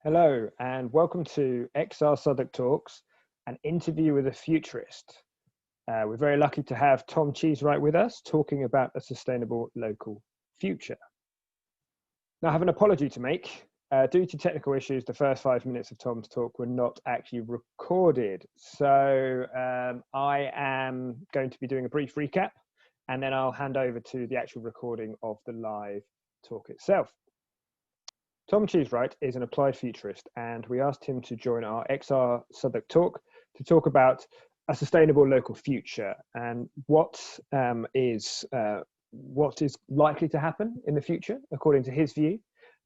Hello, and welcome to XR Southwark Talks, an interview with a futurist. We're very lucky to have Tom Cheesewright with us, talking about a sustainable local future. Now, I have an apology to make. Due to technical issues, the first 5 minutes of Tom's talk were not actually recorded. So I am going to be doing a brief recap, and then I'll hand over to the actual recording of the live talk itself. Tom Cheesewright is an applied futurist, and we asked him to join our XR Southwark talk to talk about a sustainable local future and what is likely to happen in the future, according to his view,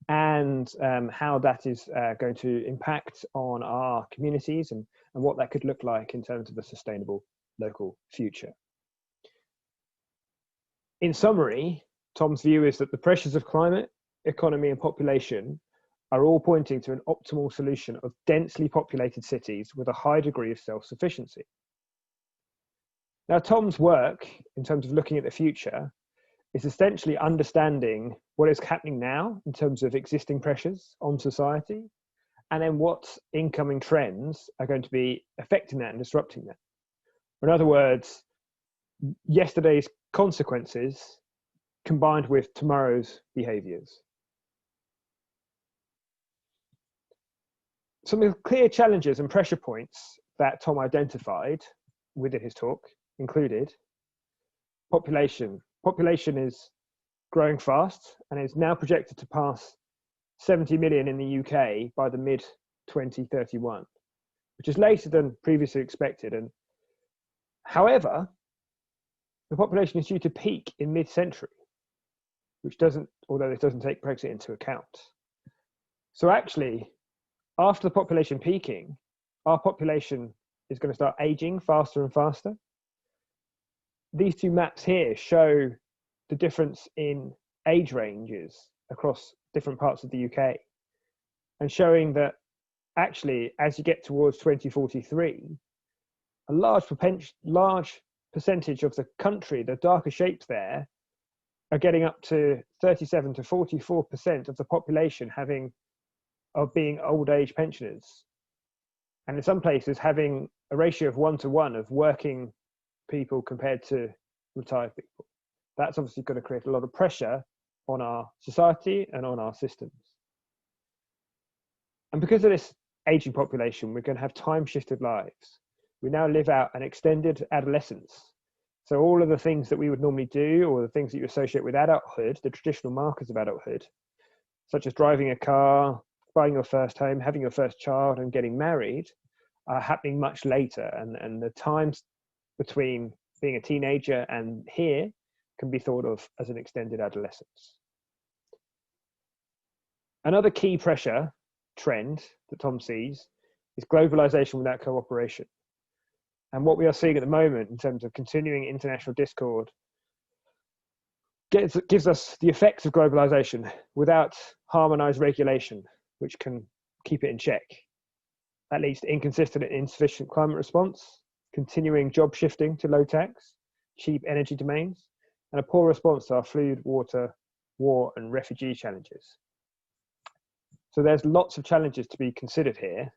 and how that is going to impact on our communities and what that could look like in terms of a sustainable local future. In summary, Tom's view is that the pressures of climate, economy and population are all pointing to an optimal solution of densely populated cities with a high degree of self-sufficiency. Now, Tom's work, in terms of looking at the future, is essentially understanding what is happening now in terms of existing pressures on society, and then what incoming trends are going to be affecting that and disrupting that. In other words, yesterday's consequences combined with tomorrow's behaviours. Some of the clear challenges and pressure points that Tom identified within his talk included population. Population is growing fast and is now projected to pass 70 million in the UK by the mid-2031, which is later than previously expected. And however, the population is due to peak in mid-century, although this doesn't take Brexit into account. So actually, after the population peaking, our population is going to start aging faster and faster. These two maps here show the difference in age ranges across different parts of the UK, and showing that actually, as you get towards 2043, a large percentage of the country, the darker shapes there, are getting up to 37 to 44% of the population being old age pensioners, and in some places having a ratio of 1-to-1 of working people compared to retired people. That's obviously going to create a lot of pressure on our society and on our systems. And because of this aging population, we're going to have time shifted lives. We now live out an extended adolescence. So all of the things that we would normally do, or the things that you associate with adulthood, the traditional markers of adulthood, such as driving a car, buying your first home, having your first child and getting married, are happening much later. And the times between being a teenager and here can be thought of as an extended adolescence. Another key pressure trend that Tom sees is globalization without cooperation. And what we are seeing at the moment in terms of continuing international discord gives us the effects of globalization without harmonized regulation, which can keep it in check. That leads to inconsistent and insufficient climate response, continuing job shifting to low tax, cheap energy domains, and a poor response to our food, water, war, and refugee challenges. So there's lots of challenges to be considered here,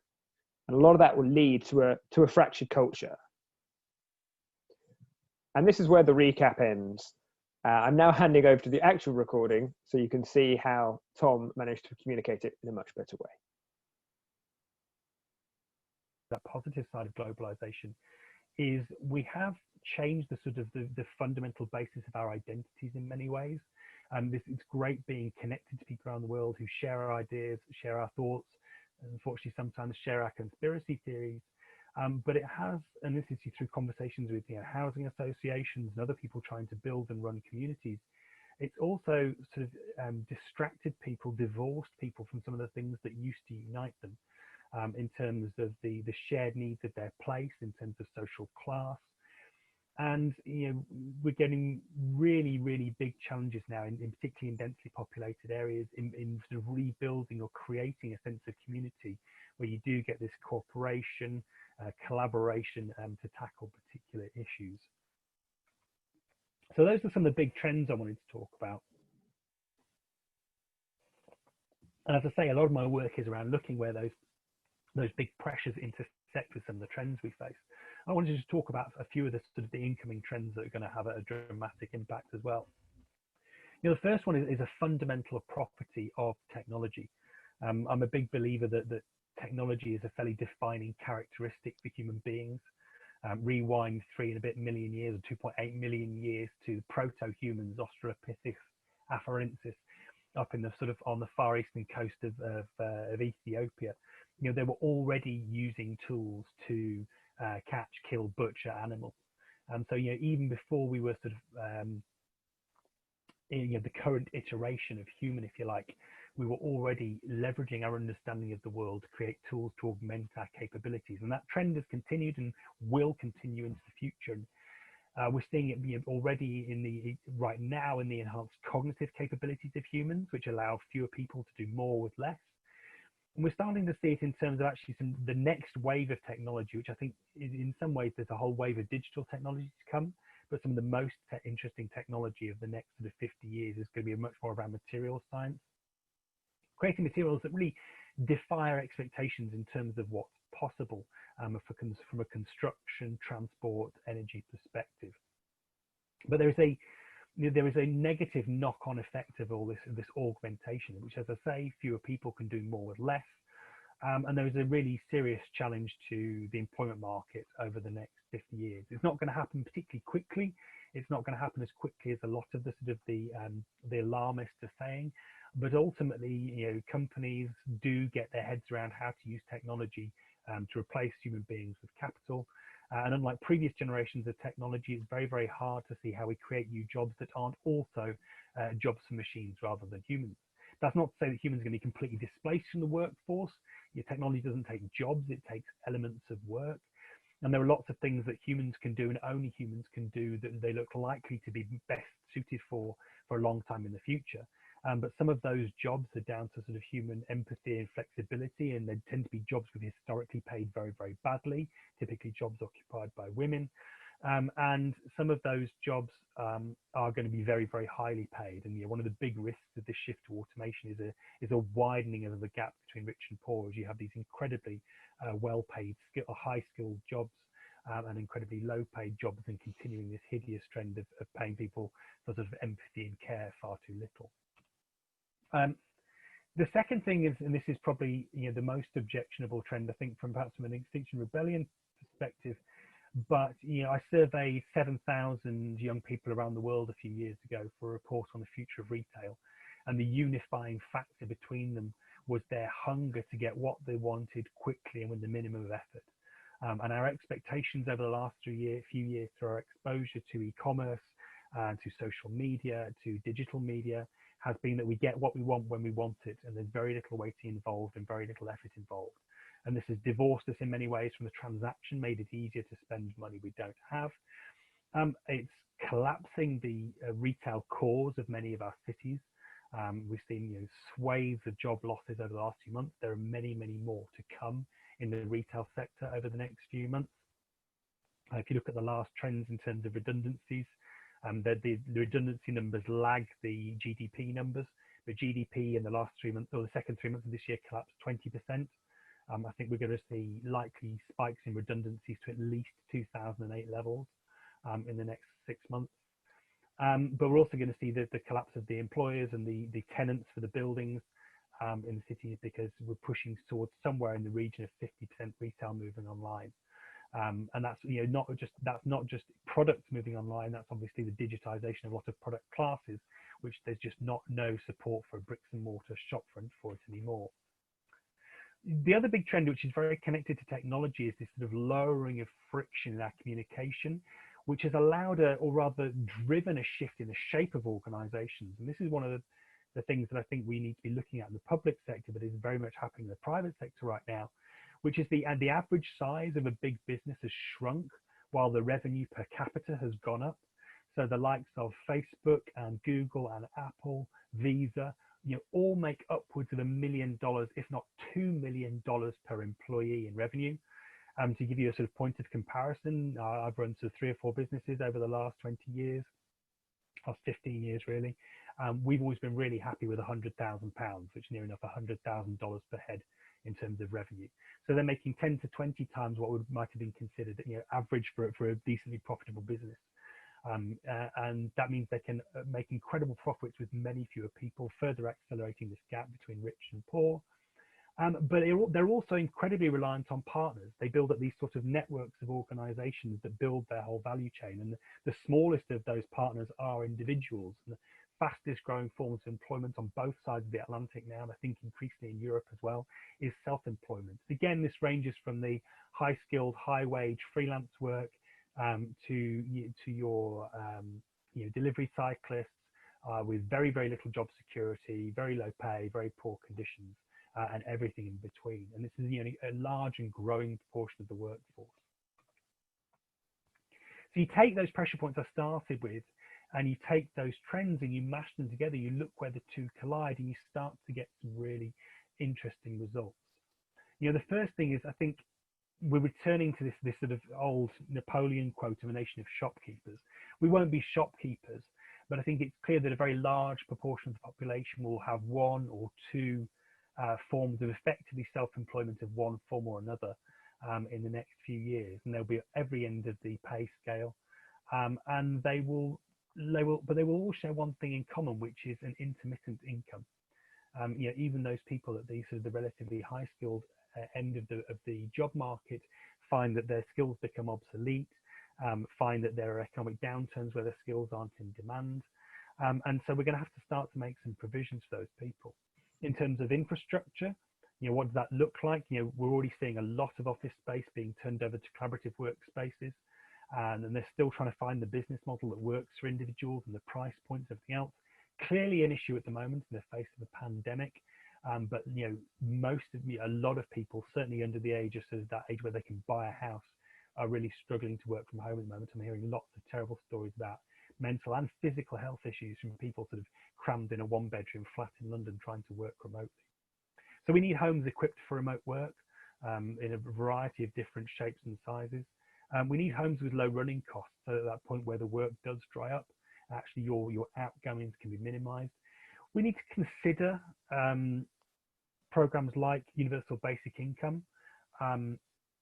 and a lot of that will lead to a fractured culture. And this is where the recap ends. I'm now handing over to the actual recording so you can see how Tom managed to communicate it in a much better way. That positive side of globalization is we have changed the sort of the fundamental basis of our identities in many ways. It's great being connected to people around the world who share our ideas, share our thoughts, and unfortunately sometimes share our conspiracy theories. But it has, and this is through conversations with housing associations and other people trying to build and run communities. It's also sort of distracted people, divorced people from some of the things that used to unite them, in terms of the shared needs of their place, in terms of social class. And we're getting really, really big challenges now, in particularly in densely populated areas, in sort of rebuilding or creating a sense of community where you do get this cooperation, collaboration to tackle particular issues. So those are some of the big trends I wanted to talk about. And as I say, a lot of my work is around looking where those big pressures intersect with some of the trends we face. I wanted to just talk about a few of the sort of the incoming trends that are going to have a dramatic impact as well. The first one is a fundamental property of technology. I'm a big believer that technology is a fairly defining characteristic for human beings. Rewind 3 and a bit million years, or 2.8 million years, to proto-humans, Australopithecus afarensis, up in the sort of on the far eastern coast of Ethiopia. They were already using tools to catch, kill, butcher animals. So even before we were sort of the current iteration of human, if you like, we were already leveraging our understanding of the world to create tools to augment our capabilities. And that trend has continued and will continue into the future. We're seeing it already right now in the enhanced cognitive capabilities of humans, which allow fewer people to do more with less. And we're starting to see it in terms of actually the next wave of technology, which I think is, in some ways, there's a whole wave of digital technology to come. But some of the most interesting technology of the next sort of 50 years is going to be much more around material science, creating materials that really defy our expectations in terms of what's possible from a construction, transport, energy perspective. But there is a negative knock-on effect of all this augmentation, which, as I say, fewer people can do more with less. And there is a really serious challenge to the employment market over the next 50 years. It's not going to happen particularly quickly. It's not going to happen as quickly as a lot of the sort of the alarmists are saying. But ultimately, companies do get their heads around how to use technology to replace human beings with capital. And unlike previous generations of technology, it's very, very hard to see how we create new jobs that aren't also jobs for machines rather than humans. That's not to say that humans are going to be completely displaced from the workforce. Technology doesn't take jobs, it takes elements of work. And there are lots of things that humans can do and only humans can do that they look likely to be best suited for a long time in the future. But some of those jobs are down to sort of human empathy and flexibility, and they tend to be jobs that are historically paid very, very badly, typically jobs occupied by women. And some of those jobs are going to be very, very highly paid. And one of the big risks of this shift to automation is a widening of the gap between rich and poor, as you have these incredibly well-paid, high-skilled jobs and incredibly low-paid jobs, and continuing this hideous trend of paying people for sort of empathy and care far too little. The second thing is, and this is probably the most objectionable trend, I think, from an Extinction Rebellion perspective, but I surveyed 7,000 young people around the world a few years ago for a report on the future of retail, and the unifying factor between them was their hunger to get what they wanted quickly and with the minimum of effort. And our expectations over the last few years through our exposure to e-commerce, to social media, to digital media, has been that we get what we want when we want it, and there's very little waiting involved and very little effort involved. And this has divorced us in many ways from the transaction, made it easier to spend money we don't have. It's collapsing the retail cores of many of our cities. We've seen swathes of job losses over the last few months. There are many, many more to come in the retail sector over the next few months. If you look at the last trends in terms of redundancies, the redundancy numbers lag the GDP numbers, but GDP in the last 3 months, or the second 3 months of this year, collapsed 20%. I think we're going to see likely spikes in redundancies to at least 2008 levels in the next 6 months. But we're also going to see the collapse of the employers and the tenants for the buildings in the cities, because we're pushing towards somewhere in the region of 50% retail moving online. And that's not just products moving online. That's obviously the digitization of a lot of product classes, which there's just no support for a bricks and mortar shopfront for it anymore. The other big trend, which is very connected to technology, is this sort of lowering of friction in our communication, which has allowed or rather driven a shift in the shape of organizations. And this is one of the things that I think we need to be looking at in the public sector, but is very much happening in the private sector right now, which is the average size of a big business has shrunk while the revenue per capita has gone up. So the likes of Facebook and Google and Apple, Visa, all make upwards of $1 million, if not $2 million per employee in revenue. To give you a sort of point of comparison, I've run sort of 3 or 4 businesses over the last 20 years, last 15 years really. We've always been really happy with £100,000, which is near enough $100,000 per head in terms of revenue. So they're making 10 to 20 times what might have been considered, average for a decently profitable business. And that means they can make incredible profits with many fewer people, further accelerating this gap between rich and poor. But they're also incredibly reliant on partners. They build up these sort of networks of organizations that build their whole value chain. And the smallest of those partners are individuals. And the fastest growing forms of employment on both sides of the Atlantic now, and I think increasingly in Europe as well, is self-employment. Again, this ranges from the high-skilled, high-wage freelance work to your delivery cyclists with very, very little job security, very low pay, very poor conditions. And everything in between. And this is a large and growing proportion of the workforce. So you take those pressure points I started with, and you take those trends and you mash them together, you look where the two collide, and you start to get some really interesting results. The first thing is, I think we're returning to this sort of old Napoleon quote of a nation of shopkeepers. We won't be shopkeepers, but I think it's clear that a very large proportion of the population will have one or two forms of effectively self-employment of one form or another in the next few years, and they'll be at every end of the pay scale, and they will all share one thing in common, which is an intermittent income. Even those people at the sort of the relatively high-skilled end of the job market find that their skills become obsolete, find that there are economic downturns where their skills aren't in demand, and so we're going to have to start to make some provisions for those people. In terms of infrastructure, what does that look like? We're already seeing a lot of office space being turned over to collaborative workspaces, and they're still trying to find the business model that works for individuals and the price points, everything else. Clearly an issue at the moment in the face of a pandemic, but a lot of people, certainly under the age of sort of that age where they can buy a house, are really struggling to work from home at the moment. I'm hearing lots of terrible stories about mental and physical health issues from people sort of crammed in a one-bedroom flat in London trying to work remotely. So we need homes equipped for remote work in a variety of different shapes and sizes. We need homes with low running costs, so at that point where the work does dry up, actually your outgoings can be minimized. We need to consider programs like universal basic income. I'm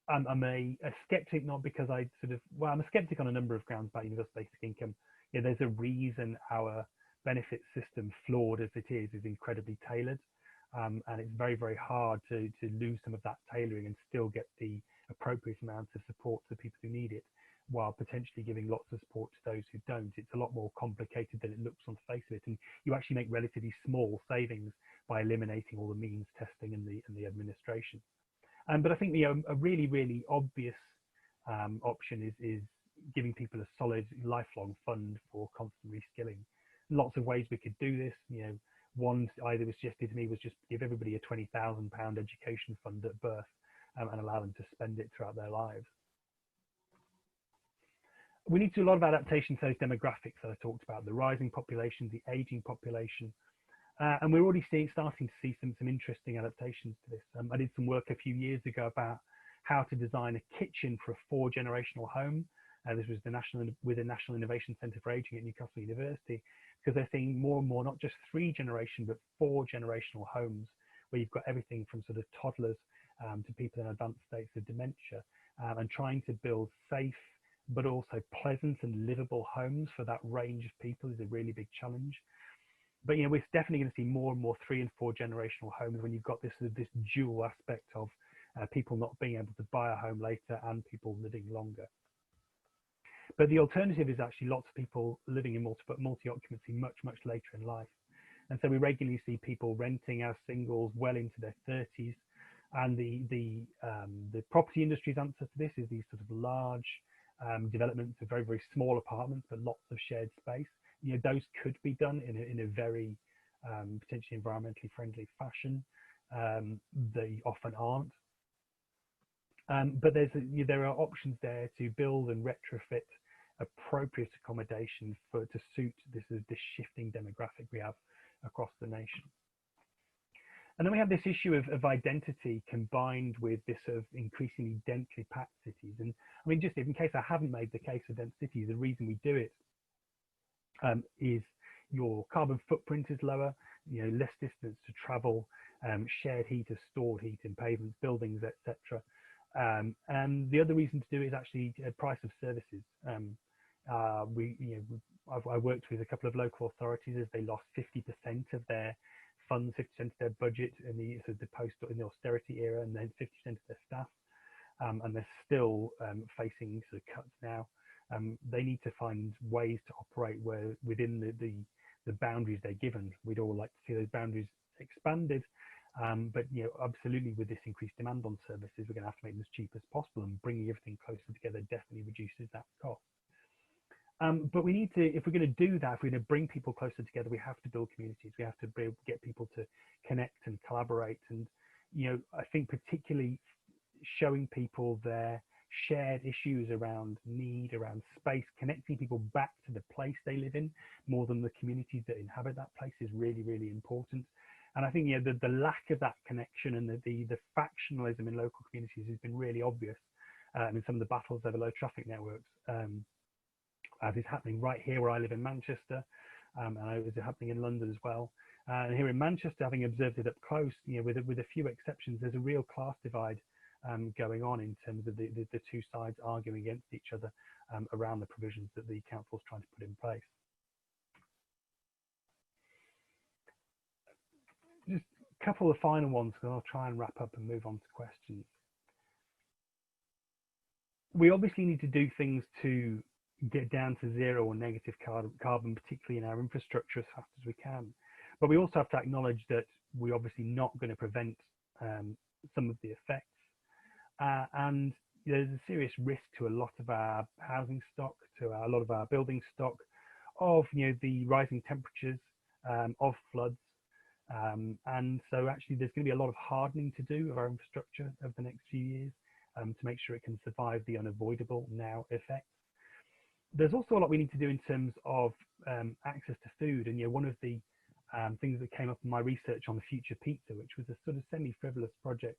a skeptic, not because I'm a skeptic on a number of grounds about universal basic income. There's a reason our benefit system, flawed as it is incredibly tailored, and it's very, very hard to lose some of that tailoring and still get the appropriate amount of support to people who need it, while potentially giving lots of support to those who don't. It's a lot more complicated than it looks on the face of it, and you actually make relatively small savings by eliminating all the means testing and the administration. But I think a really, really obvious option is giving people a solid lifelong fund for constant reskilling. Lots of ways we could do this. One either was suggested to me was just give everybody a £20,000 education fund at birth and allow them to spend it throughout their lives. We need to do a lot of adaptation to those demographics that I talked about, the rising population, the aging population. And we're already starting to see some interesting adaptations to this. I did some work a few years ago about how to design a kitchen for a 4-generational home. This was with the National Innovation Centre for Aging at Newcastle University, because they're seeing more and more, not just 3-generation, but 4-generational homes, where you've got everything from sort of toddlers to people in advanced states of dementia, and trying to build safe, but also pleasant and livable homes for that range of people is a really big challenge. But we're definitely going to see more and more 3- and 4-generational homes when you've got this dual aspect of people not being able to buy a home later and people living longer. But the alternative is actually lots of people living in multi-occupancy much, much later in life. And so we regularly see people renting as singles well into their 30s. And the property industry's answer to this is these sort of large developments of very, very small apartments, but lots of shared space. Those could be done in a very potentially environmentally friendly fashion. They often aren't. But there are options there to build and retrofit appropriate accommodation to suit this shifting demographic we have across the nation. And then we have this issue of identity combined with this sort of increasingly densely packed cities. And I mean, just in case I haven't made the case for dense cities, the reason we do it is your carbon footprint is lower, less distance to travel, shared heat or stored heat in pavements, buildings, etc. And the other reason to do it is actually price of services. I worked with a couple of local authorities as they lost 50% of their funds, 50% of their budget in the austerity era, and then 50% of their staff, and they're still facing sort of cuts now. They need to find ways to operate within the boundaries they're given. We'd all like to see those boundaries expanded, but absolutely, with this increased demand on services, we're going to have to make them as cheap as possible, and bringing everything closer together definitely reduces that cost. But we need to, if we're going to do that, if we're going to bring people closer together, we have to build communities. We have to be able to get people to connect and collaborate. And, I think particularly showing people their shared issues around need, around space, connecting people back to the place they live in more than the communities that inhabit that place is really, really important. And I think, the lack of that connection and the factionalism in local communities has been really obvious in some of the battles over low traffic networks. As is happening right here where I live in Manchester, and I was happening in London as well. And here in Manchester, having observed it up close, with a few exceptions, there's a real class divide going on in terms of the two sides arguing against each other around the provisions that the council is trying to put in place. Just a couple of final ones, because I'll try and wrap up and move on to questions. We obviously need to do things to get down to zero or negative carbon, particularly in our infrastructure, as fast as we can. But we also have to acknowledge that we're obviously not going to prevent some of the effects. And there's a serious risk to a lot of our housing stock, to a lot of our building stock, of the rising temperatures, of floods. And so actually there's going to be a lot of hardening to do of our infrastructure over the next few years to make sure it can survive the unavoidable now effects. There's also a lot we need to do in terms of access to food. And one of the things that came up in my research on the Future Pizza, which was a sort of semi-frivolous project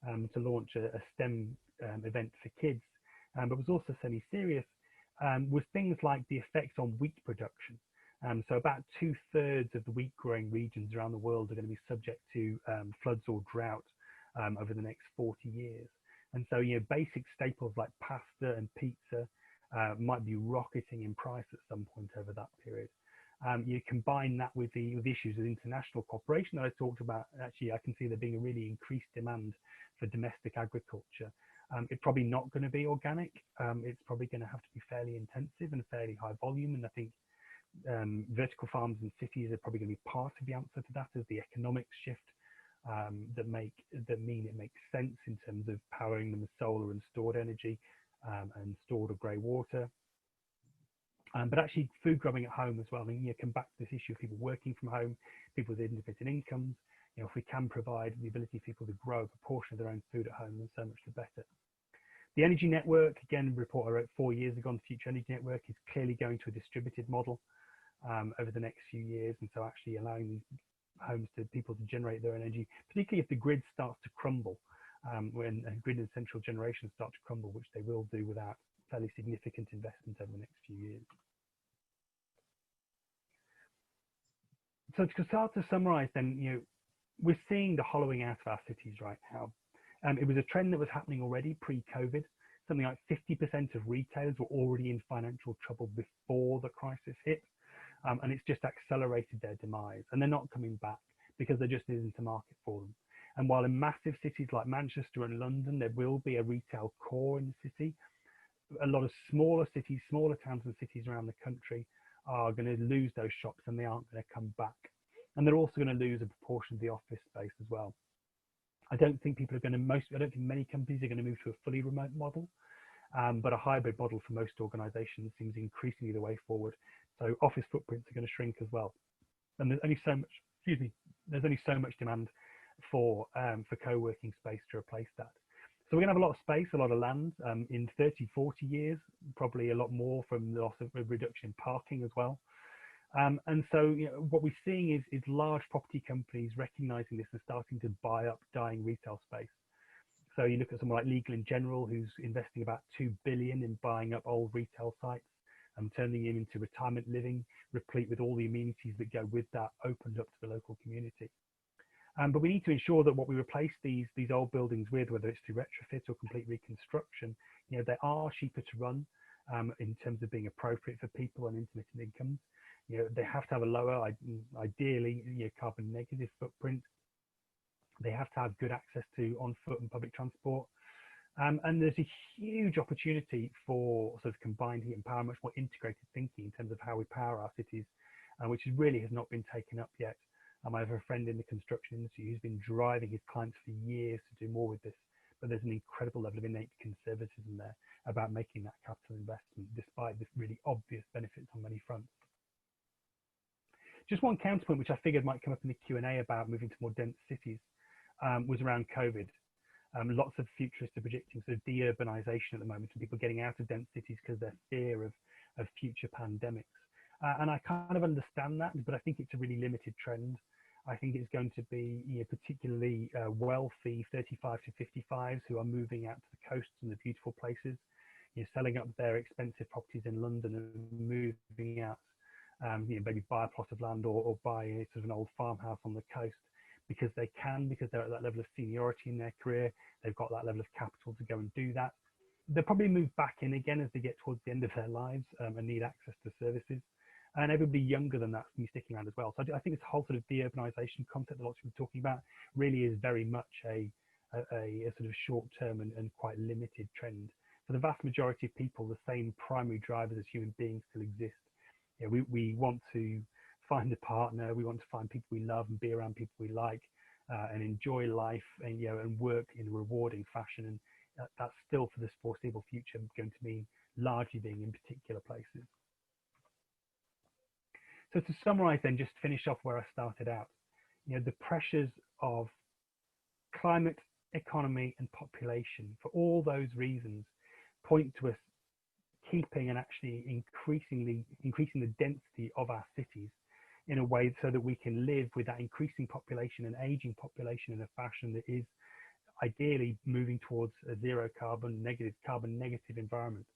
to launch a STEM event for kids, but was also semi-serious, was things like the effects on wheat production. So about 2/3 of the wheat growing regions around the world are going to be subject to floods or drought over the next 40 years. And so, basic staples like pasta and pizza might be rocketing in price at some point over that period. You combine that with the issues of international cooperation that I talked about. Actually, I can see there being a really increased demand for domestic agriculture. It's probably not going to be organic. It's probably going to have to be fairly intensive and fairly high volume. And I think vertical farms in cities are probably going to be part of the answer to that, as the economics shift that mean it makes sense in terms of powering them with solar and stored energy. And stored or grey water, but actually food growing at home as well. I mean, come back to this issue of people working from home, people with intermittent incomes. If we can provide the ability for people to grow a proportion of their own food at home, then so much the better. The energy network, again, a report I wrote 4 years ago on the Future Energy Network, is clearly going to a distributed model over the next few years, and so actually allowing these people to generate their energy, particularly if the grid starts to crumble. When grid and central generation start to crumble, which they will do without fairly significant investment over the next few years. So to start to summarize then, we're seeing the hollowing out of our cities right now. It was a trend that was happening already pre-COVID. Something like 50% of retailers were already in financial trouble before the crisis hit. And it's just accelerated their demise. And they're not coming back because there just isn't a market for them. And while in massive cities like Manchester and London, there will be a retail core in the city, a lot of smaller cities, smaller towns and cities around the country are going to lose those shops, and they aren't going to come back. And they're also going to lose a proportion of the office space as well. I don't think people are going to, I don't think many companies are going to move to a fully remote model, but a hybrid model for most organizations seems increasingly the way forward. So office footprints are going to shrink as well. And there's only so much, there's only so much demand for co-working space to replace that. So we're going to have a lot of space, a lot of land in 30, 40 years, probably a lot more from the loss of reduction in parking as well. And so what we're seeing is large property companies recognizing this and starting to buy up dying retail space. So you look at someone like Legal & General, who's investing about $2 billion in buying up old retail sites. turning it into retirement living, replete with all the amenities that go with that, opened up to the local community. But we need to ensure that what we replace these old buildings with, whether it's through retrofit or complete reconstruction, they are cheaper to run in terms of being appropriate for people and intermittent incomes. They have to have a lower, ideally, carbon negative footprint. They have to have good access to on-foot and public transport. And there's a huge opportunity for sort of combined heat and power, much more integrated thinking in terms of how we power our cities, which really has not been taken up yet. I have a friend in the construction industry who's been driving his clients for years to do more with this, but there's an incredible level of innate conservatism there about making that capital investment, despite the really obvious benefits on many fronts. Just one counterpoint, which I figured might come up in the Q&A about moving to more dense cities, was around COVID. Lots of futurists are predicting sort of de-urbanization at the moment, and people getting out of dense cities because their fear of future pandemics. And I kind of understand that, but I think it's a really limited trend. I think it's going to be particularly wealthy 35 to 55s who are moving out to the coasts and the beautiful places, selling up their expensive properties in London and moving out, maybe buy a plot of land or buy sort of an old farmhouse on the coast because they can, because they're at that level of seniority in their career. They've got that level of capital to go and do that. They'll probably move back in again as they get towards the end of their lives and need access to services. And everybody younger than that's be sticking around as well. So I think this whole sort of de-urbanization concept that lots of people are talking about really is very much a sort of short-term and quite limited trend. For the vast majority of people, the same primary drivers as human beings still exist. We want to find a partner, we want to find people we love and be around people we like, and enjoy life and work in a rewarding fashion. And that's still for the foreseeable future going to mean largely being in particular places. So to summarize then, just finish off where I started out, the pressures of climate, economy and population, for all those reasons, point to us keeping and actually increasing the density of our cities in a way so that we can live with that increasing population and aging population in a fashion that is ideally moving towards a zero carbon negative environment.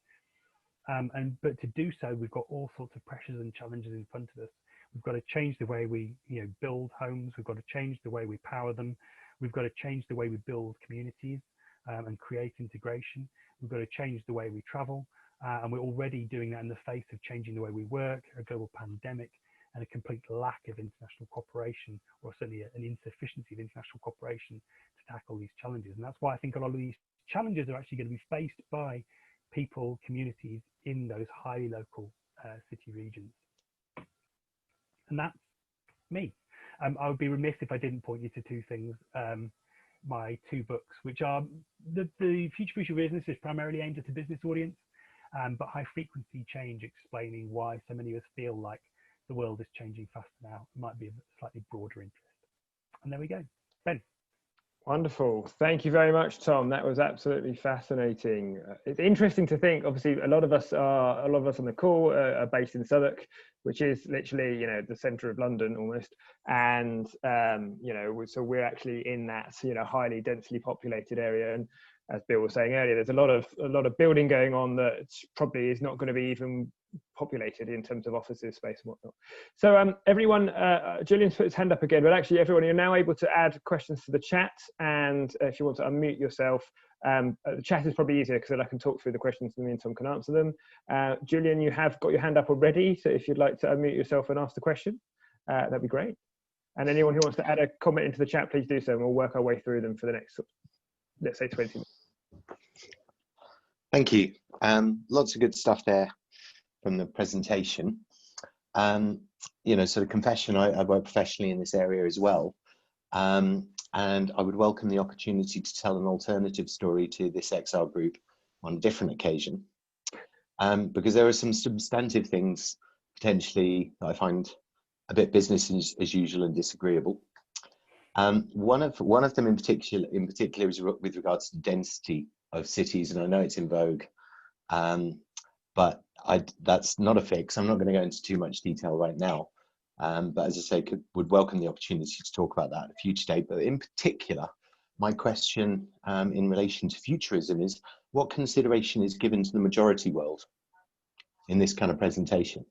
But to do so, we've got all sorts of pressures and challenges in front of us. We've got to change the way we build homes. We've got to change the way we power them. We've got to change the way we build communities and create integration. We've got to change the way we travel. And we're already doing that in the face of changing the way we work, a global pandemic, and a complete lack of international cooperation, or certainly an insufficiency of international cooperation to tackle these challenges. And that's why I think a lot of these challenges are actually going to be faced by people, communities in those highly local city regions. And that's me. I would be remiss if I didn't point you to two things. My two books, which are the Future Proof Your Business is primarily aimed at a business audience, but High Frequency Change, explaining why so many of us feel like the world is changing faster now, might be of slightly broader interest. And there we go. Ben. Wonderful. Thank you very much, Tom. That was absolutely fascinating. It's interesting to think, obviously, a lot of us on the call are based in Southwark, which is literally, the center of London almost. And, so we're actually in that, highly densely populated area. And as Bill was saying earlier, there's a lot of building going on that probably is not going to be even populated in terms of offices space and whatnot. So everyone, Julian's put his hand up again, but actually everyone, you're now able to add questions to the chat, and if you want to unmute yourself, the chat is probably easier because then I can talk through the questions and then Tom can answer them. Julian, you have got your hand up already, so if you'd like to unmute yourself and ask the question, that'd be great. And anyone who wants to add a comment into the chat, please do so, and we'll work our way through them for the next, let's say, 20 minutes. Thank you. Lots of good stuff there from the presentation. Sort of confession, I work professionally in this area as well. And I would welcome the opportunity to tell an alternative story to this XR group on a different occasion. Because there are some substantive things potentially that I find a bit business as usual and disagreeable. One of them in particular is with regards to density of cities, and I know it's in vogue, but that's not a fix. I'm not going to go into too much detail right now, but as I say, would welcome the opportunity to talk about that at a future date. But in particular, my question in relation to futurism is, what consideration is given to the majority world? in this kind of presentation.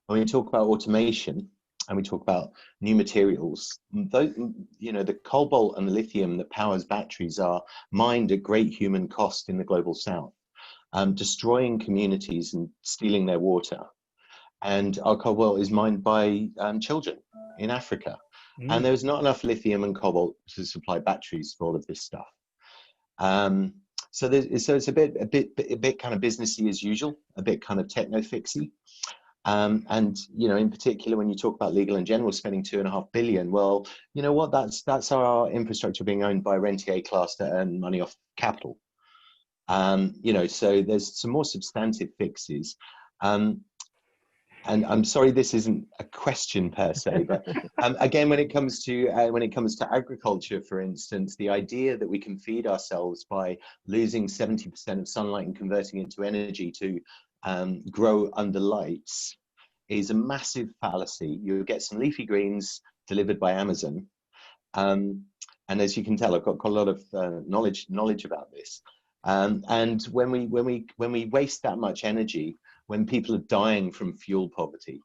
When we talk about automation and we talk about new materials, those, you know, the cobalt and the lithium that powers batteries are mined at great human cost in the global south, destroying communities and stealing their water. And our cobalt is mined by children in Africa. And there's not enough lithium and cobalt to supply batteries for all of this stuff. So it's a bit kind of businessy as usual, a bit kind of techno fixy. And you know, in particular, when you talk about Legal and General spending $2.5 billion, well, you know what? That's our infrastructure being owned by rentier class that earn money off capital. You know, so there's some more substantive fixes. And I'm sorry, this isn't a question per se, but again, when it comes to agriculture, for instance, the idea that we can feed ourselves by losing 70% of sunlight and converting it to energy to grow under lights is a massive fallacy. You get some leafy greens delivered by Amazon, and as you can tell, I've got quite a lot of knowledge about this. And when we waste that much energy, when people are dying from fuel poverty,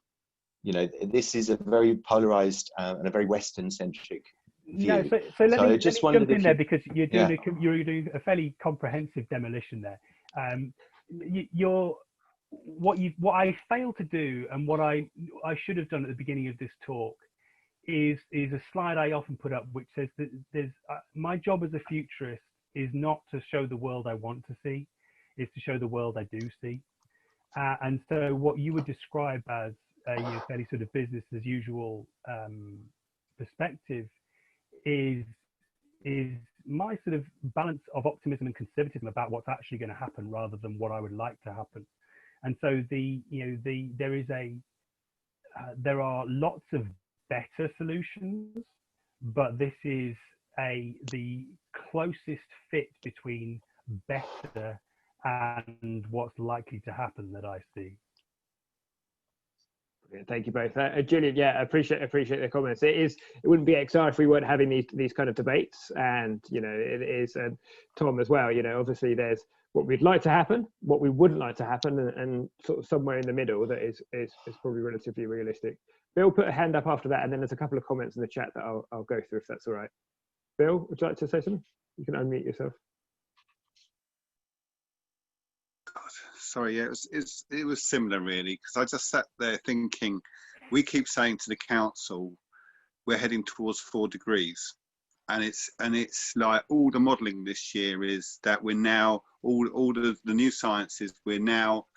you know, this is a very polarized and a very Western-centric view. No, so let me jump in there, because you're doing a fairly comprehensive demolition there. What I failed to do, and what I should have done at the beginning of this talk, is a slide I often put up, which says that my job as a futurist is not to show the world I want to see, is to show the world I do see. And so what you would describe as a fairly sort of business as usual perspective is my sort of balance of optimism and conservatism about what's actually going to happen rather than what I would like to happen. And so there are lots of better solutions, but this is the closest fit between better and what's likely to happen that I see. Thank you both. Julian, yeah, I appreciate the comments. It wouldn't be XR if we weren't having these kind of debates, and you know, it is, and Tom as well. You know, obviously there's what we'd like to happen, what we wouldn't like to happen, and sort of somewhere in the middle that is probably relatively realistic. Bill put a hand up after that, and then there's a couple of comments in the chat that I'll go through if that's all right. Bill, would you like to say something? You can unmute yourself. Sorry, yeah, it was similar really, because I just sat there thinking, we keep saying to the council we're heading towards 4 degrees, and it's like all the modelling this year is that we're now all the new sciences, we're now,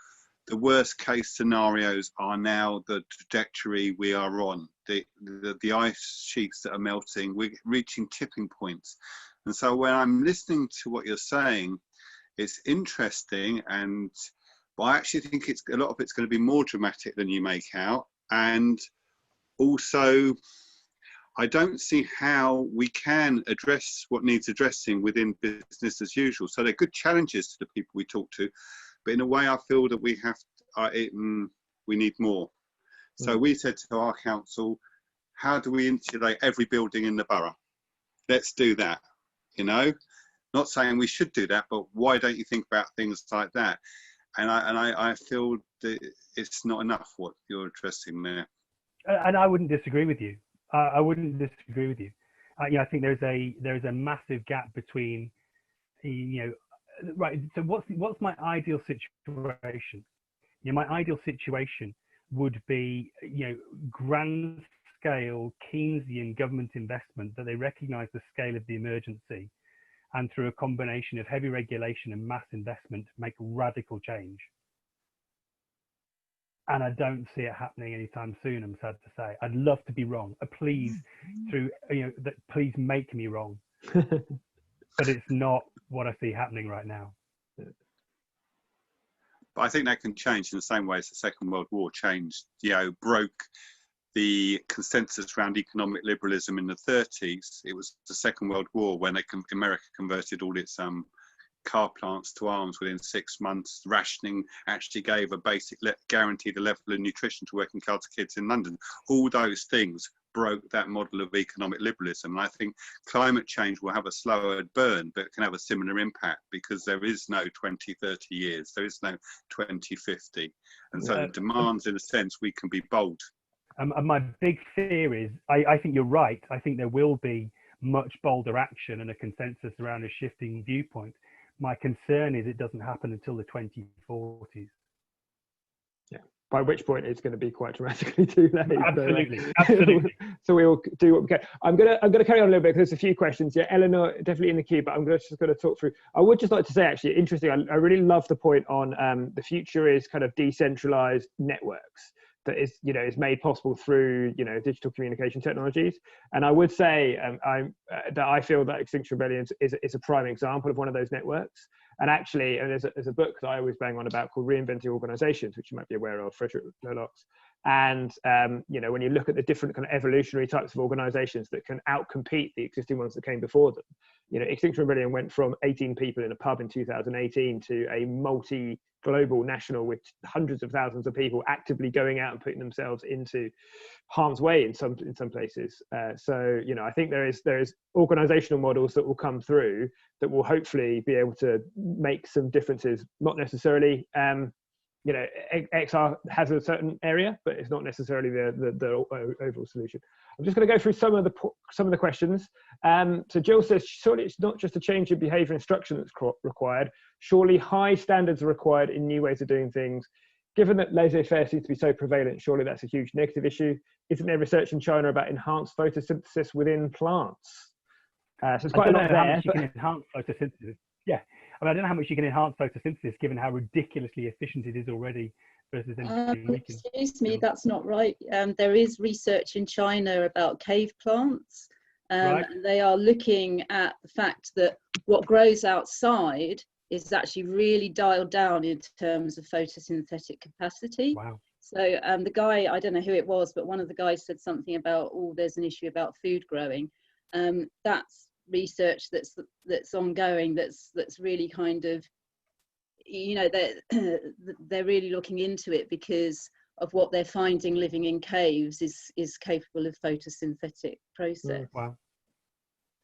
the worst case scenarios are now the trajectory we are on. The ice sheets that are melting, we're reaching tipping points. And so when I'm listening to what you're saying, it's interesting, but I actually think a lot of it's going to be more dramatic than you make out. And also, I don't see how we can address what needs addressing within business as usual. So they're good challenges to the people we talk to, but in a way I feel that we need more. So we said to our council, how do we insulate every building in the borough? Let's do that, you know? Not saying we should do that, but why don't you think about things like that? And I feel that it's not enough what you're addressing there. And I wouldn't disagree with you. I wouldn't disagree with you. I think there's a massive gap between, you know, right. So what's my ideal situation? You know, my ideal situation would be, you know, grand scale Keynesian government investment that they recognise the scale of the emergency, and through a combination of heavy regulation and mass investment, make radical change. And I don't see it happening anytime soon, I'm sad to say. I'd love to be wrong. Please, please make me wrong. But it's not what I see happening right now. But I think that can change in the same way as the Second World War changed, you know, broke the consensus around economic liberalism in the 30s. It was the Second World War when America converted all its car plants to arms within 6 months. Rationing actually gave a basic guaranteed level of nutrition to working class kids in London. All those things broke that model of economic liberalism. And I think climate change will have a slower burn, but can have a similar impact, because there is no 20, 30 years, there is no 2050. And so it demands, in a sense, we can be bold. And my big fear is, I think you're right. I think there will be much bolder action and a consensus around a shifting viewpoint. My concern is it doesn't happen until the 2040s. Yeah, by which point it's going to be quite dramatically too late. Absolutely, absolutely. So we will do what we can. I'm gonna carry on a little bit, because there's a few questions. Yeah, Eleanor definitely in the queue, but I'm just going to talk through. I would just like to say, actually, interesting. I really love the point on the future is kind of decentralized networks. That is, is made possible through, digital communication technologies. And I would say that I feel that Extinction Rebellion is a prime example of one of those networks. And actually, there's a book that I always bang on about called Reinventing Organizations, which you might be aware of, Frederick Lolock's. And, when you look at the different kind of evolutionary types of organizations that can outcompete the existing ones that came before them, Extinction Rebellion went from 18 people in a pub in 2018 to a multi-global national with hundreds of thousands of people actively going out and putting themselves into harm's way in some places. So, I think there is organizational models that will come through that will hopefully be able to make some differences, not necessarily XR has a certain area, but it's not necessarily the overall solution. I'm just going to go through some of the questions. So Jill says, surely it's not just a change in behaviour instruction that's required. Surely high standards are required in new ways of doing things. Given that laissez-faire seems to be so prevalent, surely that's a huge negative issue. Isn't there research in China about enhanced photosynthesis within plants? So it's quite a lot there. You can enhance photosynthesis. Yeah. I don't know how much you can enhance photosynthesis, given how ridiculously efficient it is already versus anything we can. Excuse me, that's not right. There is research in China about cave plants. Right. And they are looking at the fact that what grows outside is actually really dialed down in terms of photosynthetic capacity. Wow. So the guy, I don't know who it was, but one of the guys said something about, there's an issue about food growing. That's research that's ongoing, that's really kind of, they're really looking into it, because of what they're finding living in caves is capable of photosynthetic process. Wow.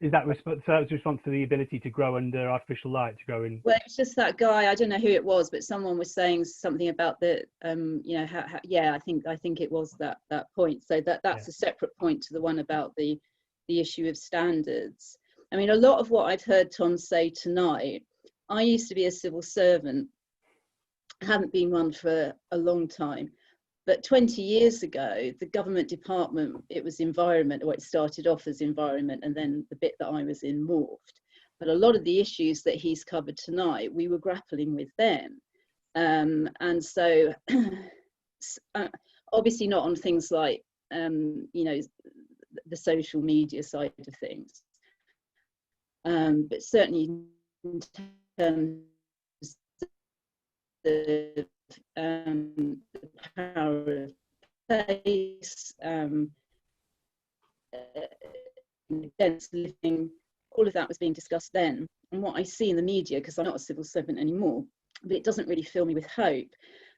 Is that response to the ability to grow under artificial light, to grow in? Well, it's just that guy, I don't know who it was, but someone was saying something about the I think it was that point. So that's a separate point to the one about the issue of standards. I mean, a lot of what I've heard Tom say tonight, I used to be a civil servant. I haven't been one for a long time. But 20 years ago, the government department, it was environment, or it started off as environment, and then the bit that I was in morphed. But a lot of the issues that he's covered tonight, we were grappling with then. And so, obviously not on things like, the social media side of things. But certainly in terms of the power of place, dense living, all of that was being discussed then. And what I see in the media, because I'm not a civil servant anymore, but it doesn't really fill me with hope.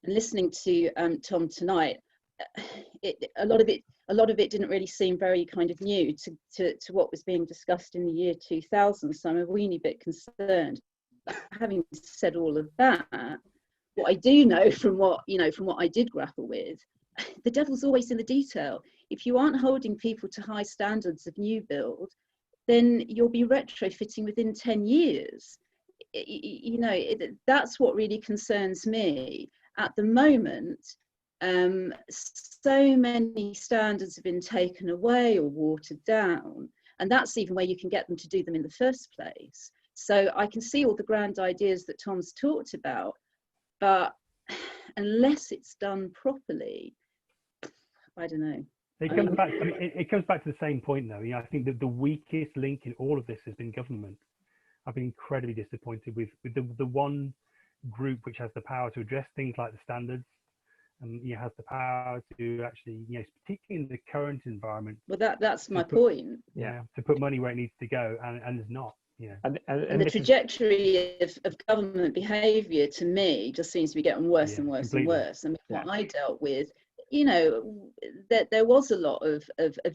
And listening to Tom tonight, a lot of it didn't really seem very kind of new to what was being discussed in the year 2000. So I'm a weeny bit concerned. Having said all of that, what I do know from what I did grapple with, the devil's always in the detail. If you aren't holding people to high standards of new build, then you'll be retrofitting within 10 years. That's what really concerns me. At the moment, so many standards have been taken away or watered down, and that's even where you can get them to do them in the first place. So I can see all the grand ideas that Tom's talked about, but unless it's done properly, I don't know. It comes back to the same point, though. I think that the weakest link in all of this has been government. I've been incredibly disappointed with the one group which has the power to address things like the standards, and has the power to actually, particularly in the current environment. Well, that's my point. Yeah, to put money where it needs to go, and it's not. And the trajectory of government behaviour, to me, just seems to be getting worse and worse and worse. And what I dealt with, you know, that there was a lot of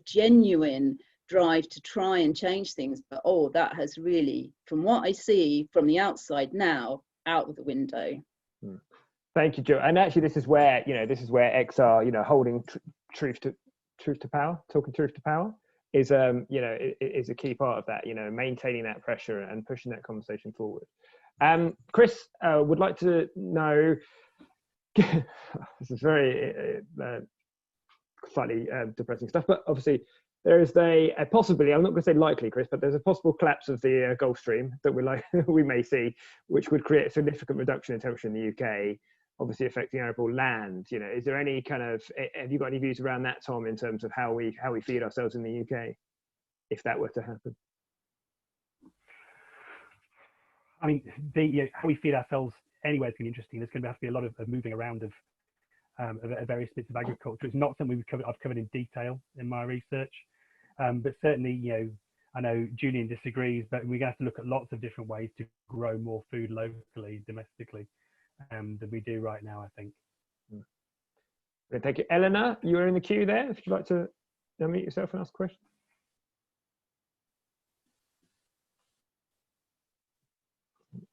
genuine drive to try and change things, but that has really, from what I see from the outside now, out of the window. Thank you, Joe. And actually, this is where XR, holding truth to power, talking truth to power, is is a key part of that. Maintaining that pressure and pushing that conversation forward. Chris would like to know. This is very slightly depressing stuff, but obviously there is a possibly, I'm not going to say likely, Chris, but there's a possible collapse of the Gulf Stream that we may see, which would create a significant reduction in temperature in the UK, obviously affecting arable land. Is there any have you got any views around that, Tom, in terms of how we feed ourselves in the UK if that were to happen? I mean, how we feed ourselves anyway is going to be interesting. There's going to have to be a lot of moving around of various bits of agriculture. It's not something I've covered in detail in my research, but certainly, I know Julian disagrees, but we're going to have to look at lots of different ways to grow more food locally, domestically, than we do right now, I think. Thank you. Eleanor, you're in the queue there. If you'd like to unmute yourself and ask a question.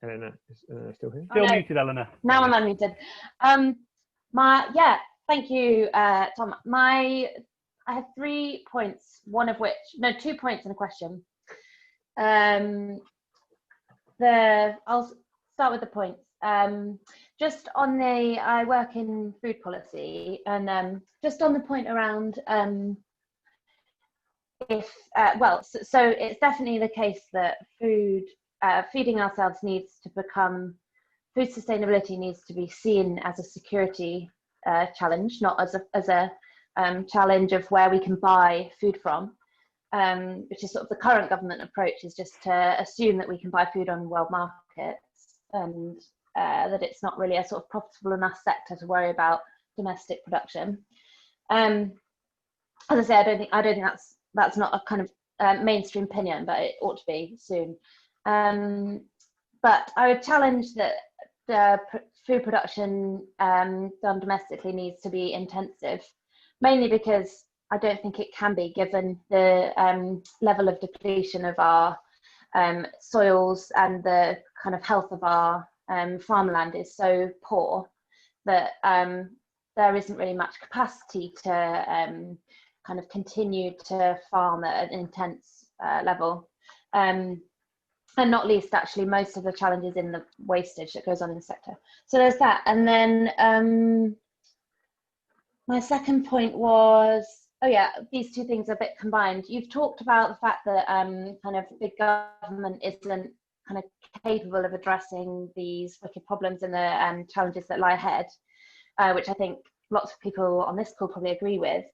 Eleanor is still here? Still muted, Eleanor. Now I'm unmuted. Thank you, Tom. I have 3 points, 2 points and a question. I'll start with the points. Just on I work in food policy, and just on the point around so it's definitely the case that feeding ourselves food sustainability needs to be seen as a security challenge, not as a challenge of where we can buy food from, which is sort of the current government approach, is just to assume that we can buy food on world markets, and that it's not really a sort of profitable enough sector to worry about domestic production. As I say, I don't think that's not a kind of mainstream opinion, but it ought to be soon. But I would challenge that the food production done domestically needs to be intensive, mainly because I don't think it can be, given the level of depletion of our soils and the kind of health of our farmland is so poor that there isn't really much capacity to kind of continue to farm at an intense level. And not least, actually, most of the challenges in the wastage that goes on in the sector. So there's that. And then my second point was, these two things are a bit combined. You've talked about the fact that kind of big government isn't kind of capable of addressing these wicked problems and the challenges that lie ahead, which I think lots of people on this call probably agree with.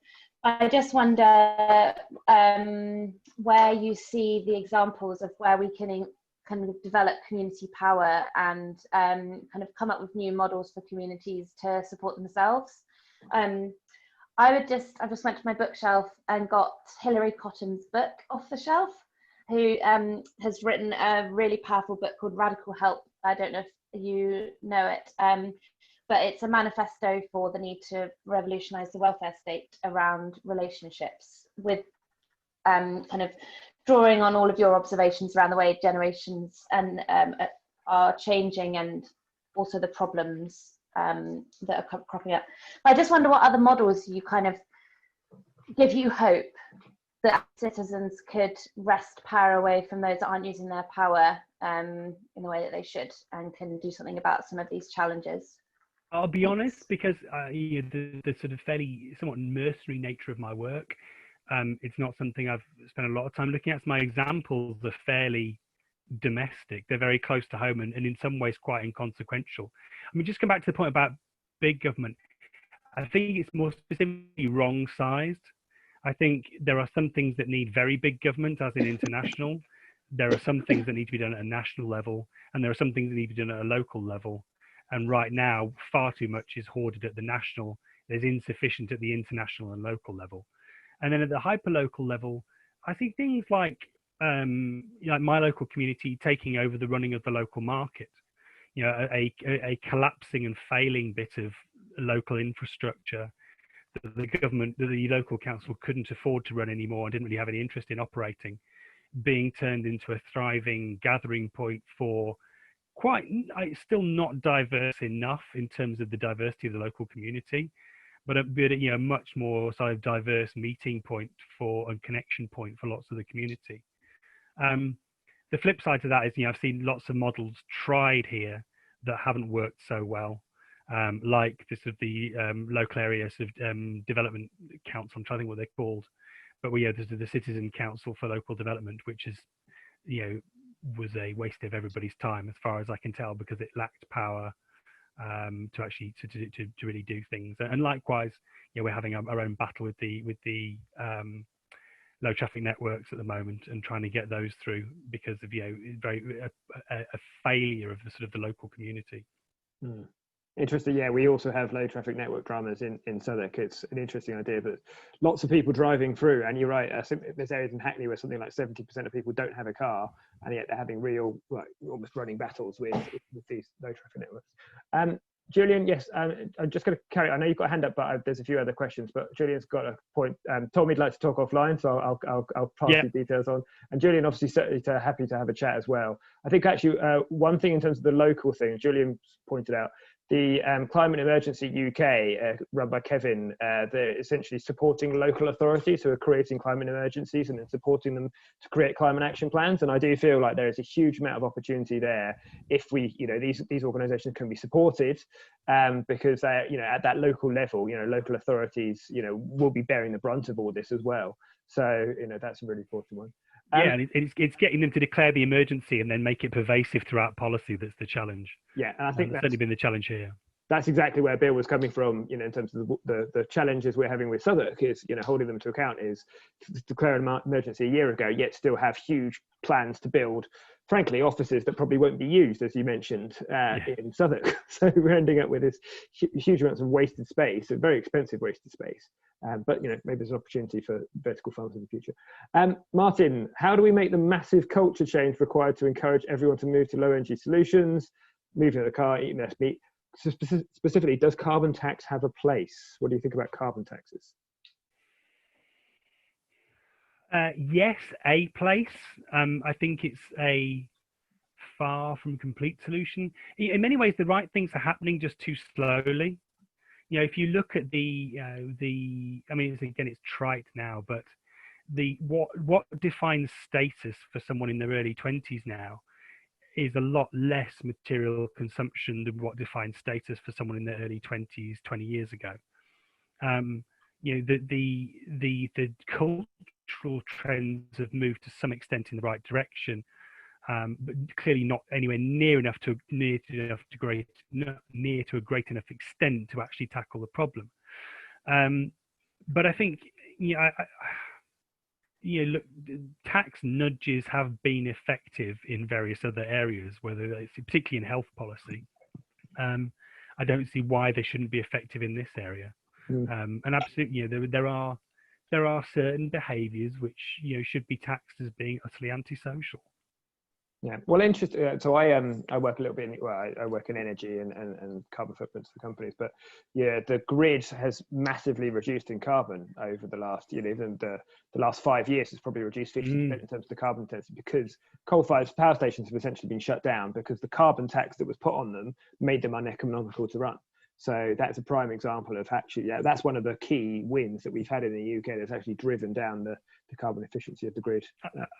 I just wonder where you see the examples of where we can kind of develop community power and kind of come up with new models for communities to support themselves. I just went to my bookshelf and got Hilary Cotton's book off the shelf, who has written a really powerful book called Radical Help. I don't know if you know it. But it's a manifesto for the need to revolutionise the welfare state around relationships, with kind of drawing on all of your observations around the way generations and are changing, and also the problems that are cropping up. I just wonder what other models you kind of give you hope that citizens could wrest power away from those that aren't using their power in the way that they should, and can do something about some of these challenges. I'll be honest, because the sort of somewhat mercenary nature of my work, it's not something I've spent a lot of time looking at. So my examples are fairly domestic. They're very close to home and in some ways quite inconsequential. I mean, just come back to the point about big government. I think it's more specifically wrong-sized. I think there are some things that need very big government, as in international. There are some things that need to be done at a national level, and there are some things that need to be done at a local level. And right now, far too much is hoarded at the national. There's insufficient at the international and local level. And then at the hyperlocal level, I think things like my local community taking over the running of the local market, a collapsing and failing bit of local infrastructure that the government, that the local council couldn't afford to run anymore and didn't really have any interest in operating, being turned into a thriving gathering point for quite, it's still not diverse enough in terms of the diversity of the local community, but a bit, you know, much more sort of diverse meeting point for and connection point for lots of the community. The flip side to that is, you know, I've seen lots of models tried here that haven't worked so well, like this of the local area sort of development council. I'm trying to think what they're called, but yeah, there's the Citizen Council for Local Development, which is, you know, was a waste of everybody's time as far as I can tell, because it lacked power to actually to really do things. And likewise, you know, we're having our own battle with the low traffic networks at the moment and trying to get those through because of, you know, a failure of the sort of the local community. Interesting. Yeah, we also have low traffic network dramas in Southwark. It's an interesting idea, but lots of people driving through. And you're right, there's areas in Hackney where something like 70% of people don't have a car, and yet they're having real, like, almost running battles with these low traffic networks. Julian, yes, I'm just going to carry. I know you've got a hand up, but there's a few other questions. But Julian's got a point. Tom, he'd like to talk offline, so I'll pass the details on. And Julian, obviously, certainly happy to have a chat as well. I think actually one thing in terms of the local thing, Julian pointed out, the Climate Emergency UK, run by Kevin, they're essentially supporting local authorities who are creating climate emergencies and then supporting them to create climate action plans. And I do feel like there is a huge amount of opportunity there if we, you know, these organisations can be supported, because they, you know, at that local level, you know, local authorities, you know, will be bearing the brunt of all this as well. So, you know, that's a really important one. Yeah, and it's getting them to declare the emergency and then make it pervasive throughout policy that's the challenge. Yeah, and I think that's certainly been the challenge here. That's exactly where Bill was coming from, you know, in terms of the challenges we're having with Southwark is, you know, holding them to account is to declare an emergency a year ago, yet still have huge plans to build, frankly, offices that probably won't be used, as you mentioned, in Southwark. So we're ending up with this huge amounts of wasted space, a very expensive wasted space. But, you know, maybe there's an opportunity for vertical farms in the future. Martin, how do we make the massive culture change required to encourage everyone to move to low energy solutions, moving to the car, eating less meat? Specifically, does carbon tax have a place? What do you think about carbon taxes? Yes, a place. I think it's a far from complete solution. In many ways, the right things are happening just too slowly. You know, if you look at I mean, again, it's trite now, but what defines status for someone in their early 20s now is a lot less material consumption than what defines status for someone in their early 20s 20 years ago. You know, the cultural trends have moved to some extent in the right direction, but clearly not anywhere near to a great enough extent to actually tackle the problem. But I think, you know, look, tax nudges have been effective in various other areas, whether it's particularly in health policy. I don't see why they shouldn't be effective in this area. And absolutely, you know, there are certain behaviours which, you know, should be taxed as being utterly antisocial. Yeah, well, interesting. So I work a little bit I work in energy and carbon footprints for companies, but yeah, the grid has massively reduced in carbon over the last, you know, even the last 5 years has probably reduced 50% in terms of the carbon intensity, because coal-fired power stations have essentially been shut down because the carbon tax that was put on them made them uneconomical to run. So that's a prime example of actually, yeah, that's one of the key wins that we've had in the UK that's actually driven down the carbon efficiency of the grid.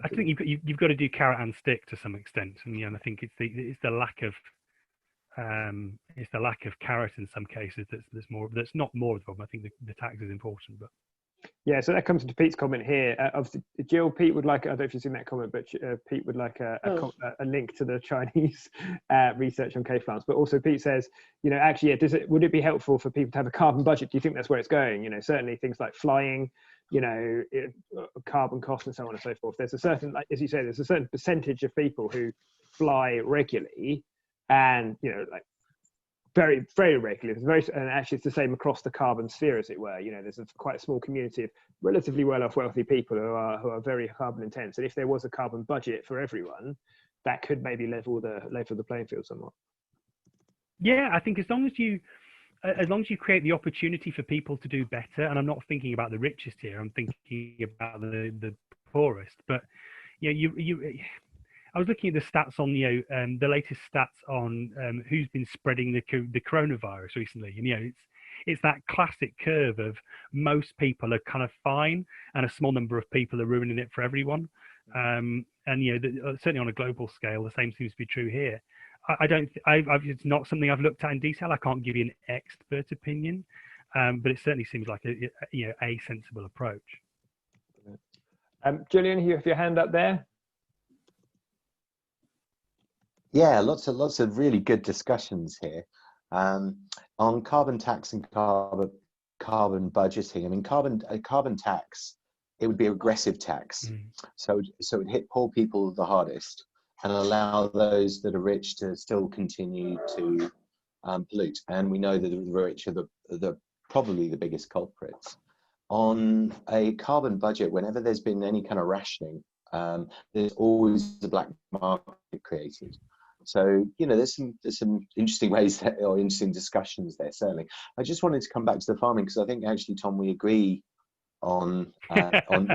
I think you've got to do carrot and stick to some extent, and you know, I think it's the lack of carrot in some cases that's not more of the problem. I think the tax is important, but. Yeah, so that comes into Pete's comment here. Obviously, Jill, Pete would like, I don't know if you've seen that comment, but Pete would like a link to the Chinese research on cave plants. But also Pete says, you know, actually, would it be helpful for people to have a carbon budget? Do you think that's where it's going? You know, certainly things like flying, you know, carbon costs and so on and so forth. There's a certain, like, as you say, there's a certain percentage of people who fly regularly and, you know, like, very, very regularly. And actually it's the same across the carbon sphere, as it were. You know, there's quite a small community of relatively well-off, wealthy people who are very carbon intense. And if there was a carbon budget for everyone, that could maybe level the playing field somewhat. Yeah, I think as long as you as long as you create the opportunity for people to do better, and I'm not thinking about the richest here, I'm thinking about the poorest. But I was looking at the stats on the latest stats on who's been spreading the coronavirus recently, and it's that classic curve of most people are kind of fine, and a small number of people are ruining it for everyone. And certainly on a global scale, the same seems to be true here. It's not something I've looked at in detail. I can't give you an expert opinion, but it certainly seems like a sensible approach. Julian, you have your hand up there. Yeah, lots of really good discussions here on carbon tax and carbon budgeting. I mean, carbon tax, it would be aggressive tax, so it would hit poor people the hardest and allow those that are rich to still continue to pollute. And we know that the rich are probably the biggest culprits. On a carbon budget, whenever there's been any kind of rationing, there's always the black market created. So, there's some interesting ways or interesting discussions there, certainly. I just wanted to come back to the farming, because I think actually, Tom, we agree on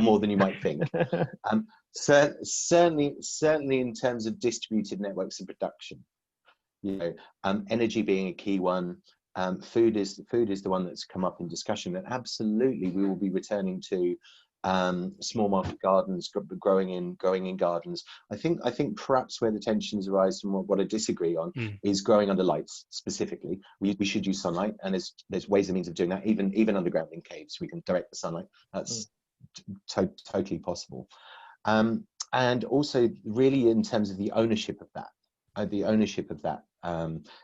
more than you might think. Certainly in terms of distributed networks of production, energy being a key one. Food is the one that's come up in discussion, and absolutely we will be returning to small market gardens, growing in gardens. I think perhaps where the tensions arise from what I disagree on is growing under lights specifically. We should use sunlight, and there's ways and means of doing that, even underground in caves. We can direct the sunlight. That's totally possible. And also really in terms of the ownership of that.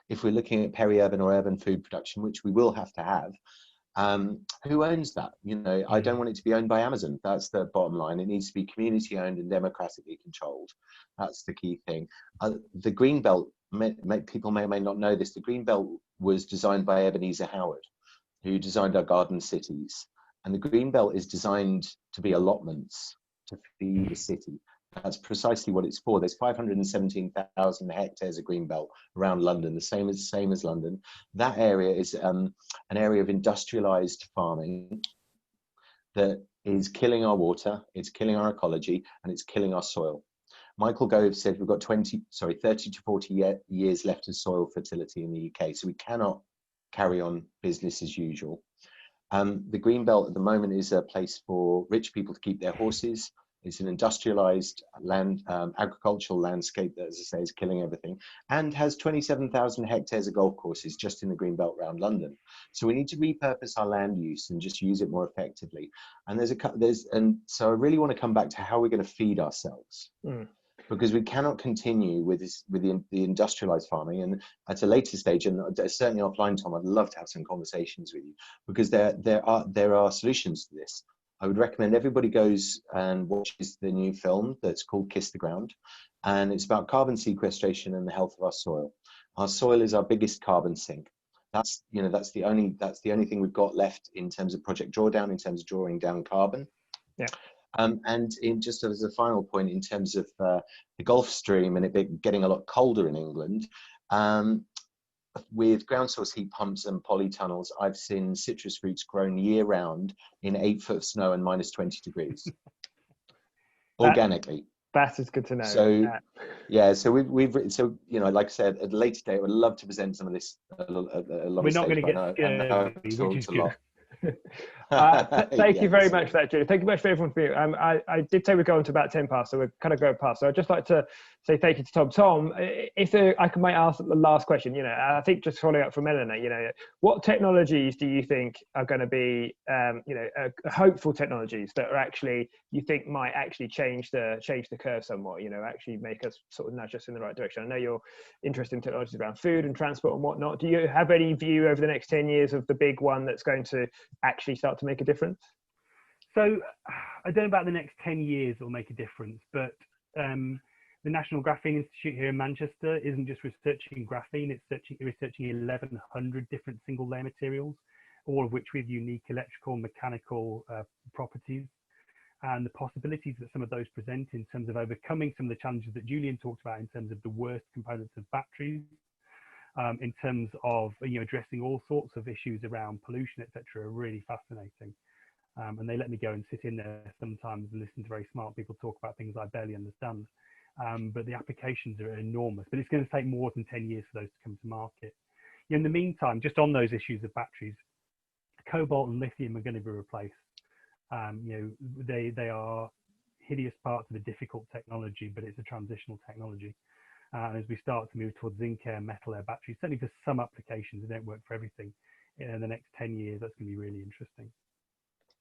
If we're looking at peri-urban or urban food production, which we will have to have, who owns that? I don't want it to be owned by Amazon. That's the bottom line. It needs to be community owned and democratically controlled. That's the key thing. The green belt, people may or may not know this, the green belt was designed by Ebenezer Howard, who designed our garden cities. And the green belt is designed to be allotments to feed a city. That's precisely what it's for. There's 517,000 hectares of green belt around London, the same as London. That area is an area of industrialized farming that is killing our water, it's killing our ecology, and it's killing our soil. Michael Gove said we've got 30 to 40 years left of soil fertility in the UK, so we cannot carry on business as usual. The green belt at the moment is a place for rich people to keep their horses. It's an industrialized agricultural landscape that, as I say, is killing everything, and has 27,000 hectares of golf courses just in the green belt around London. So we need to repurpose our land use and just use it more effectively. And so I really want to come back to how we're going to feed ourselves, because we cannot continue with the industrialized farming. And at a later stage, and certainly offline, Tom, I'd love to have some conversations with you, because there are solutions to this. I would recommend everybody goes and watches the new film that's called Kiss the Ground, and it's about carbon sequestration and the health of our soil. Our soil is our biggest carbon sink. That's the only thing we've got left in terms of Project Drawdown, in terms of drawing down carbon. Yeah. And just as a final point, in terms of the Gulf Stream and it getting a lot colder in England, with ground source heat pumps and polytunnels, I've seen citrus fruits grown year round in 8-foot snow and minus 20 degrees organically. That is good to know. So so we've like I said, at a later date, I would love to present some of this. We're not going to get scared, which is good. Thank you very much for that, Julie. Thank you very much for everyone for you. I did say we're going to about 10 past, so we're kind of going past. So I'd just like to say thank you to Tom. Tom, if I might ask the last question, I think just following up from Eleanor, what technologies do you think are going to be, hopeful technologies that are actually, you think might actually change the curve somewhat, actually make us sort of nudge us in the right direction? I know you're interested in technologies around food and transport and whatnot. Do you have any view over the next 10 years of the big one that's going to actually start to make a difference? So I don't know about the next 10 years will make a difference, but the National Graphene Institute here in Manchester isn't just researching graphene, it's researching 1,100 different single layer materials, all of which with unique electrical and mechanical properties, and the possibilities that some of those present in terms of overcoming some of the challenges that Julian talked about in terms of the worst components of batteries. in terms of addressing all sorts of issues around pollution, etc., are really fascinating. And they let me go and sit in there sometimes and listen to very smart people talk about things I barely understand. But the applications are enormous. But it's going to take more than 10 years for those to come to market. In the meantime, just on those issues of batteries, cobalt and lithium are going to be replaced. They are hideous parts of a difficult technology, but it's a transitional technology. And as we start to move towards zinc air, metal air batteries, certainly for some applications, they don't work for everything. In the next 10 years, that's going to be really interesting.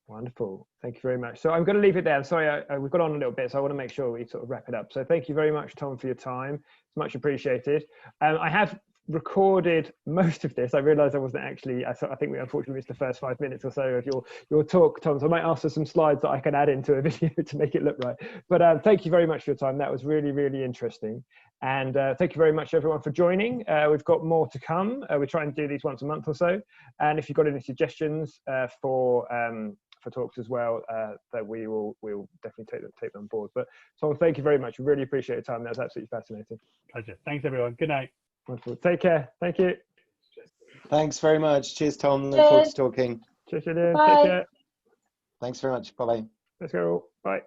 Wonderful. Thank you very much. So I'm going to leave it there. I'm sorry, we've got on a little bit, so I want to make sure we sort of wrap it up. So thank you very much, Tom, for your time. It's much appreciated. I have recorded most of this. I realized I wasn't actually, I think we unfortunately missed the first 5 minutes or so of your talk, Tom, so I might ask for some slides that I can add into a video to make it look right. But thank you very much for your time. That was really, really interesting. And thank you very much everyone for joining. We've got more to come. We try and do these once a month or so. And if you've got any suggestions for talks as well, that we'll definitely take them on board. But Tom, thank you very much. We really appreciate your time. That was absolutely fascinating. Pleasure. Thanks everyone. Good night. Wonderful. Take care. Thank you. Thanks very much. Cheers, Tom. Look forward to talking. Cheers, Julian. Bye. Take care. Thanks very much. Bye-bye. Let's go. Bye.